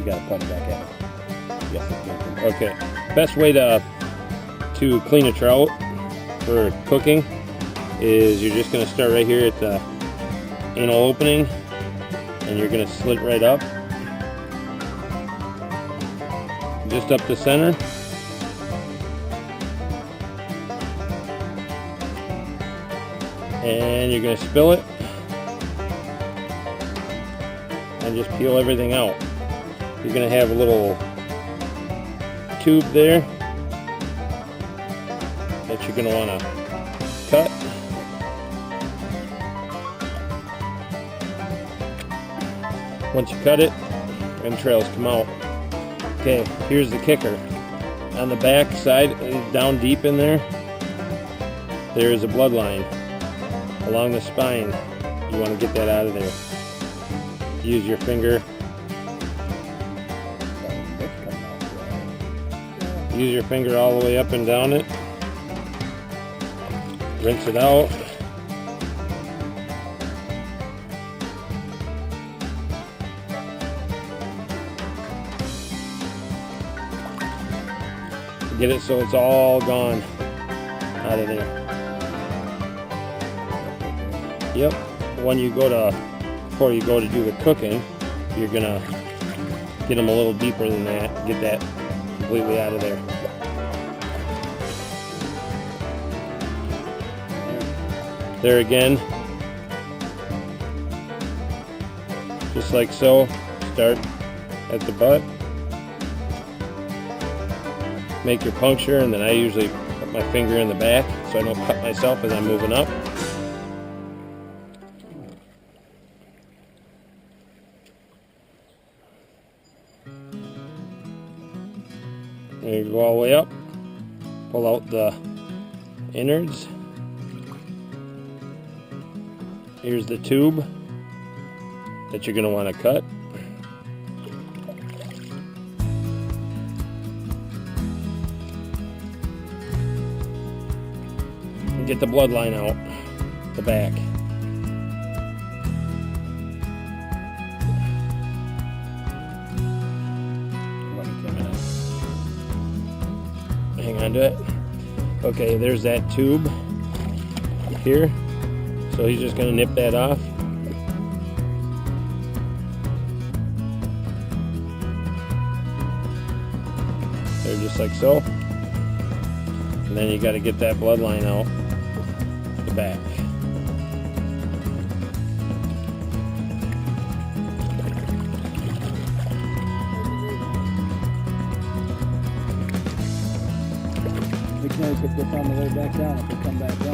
You gotta point it back at it. Yeah. Okay. Best way to clean a trout for cooking is you're just gonna start right here at the anal opening, and you're gonna slit right up, just up the center. And you're gonna spill it and just peel everything out. You're gonna have a little tube there that you're gonna wanna cut. Once you cut it, entrails come out. Okay, here's the kicker. On the back side, down deep in there, there is a bloodline along the spine. You want to get that out of there. Use your finger. Use your finger all the way up and down it. Rinse it out. Get it so it's all gone out of there. Yep. When you go to, before you go to do the cooking, you're gonna get them a little deeper than that. Get that completely out of there. There again, just like so. Start at the butt. Make your puncture, and then I usually put my finger in the back so I don't cut myself as I'm moving up. And you go all the way up, pull out the innards. Here's the tube that you're going to want to cut. And get the bloodline out the back. Hang on to it. Okay, there's that tube here. So he's just going to nip that off. There, just like so. And then you got to get that bloodline out the back. We can't get this on the way back down if we come back down.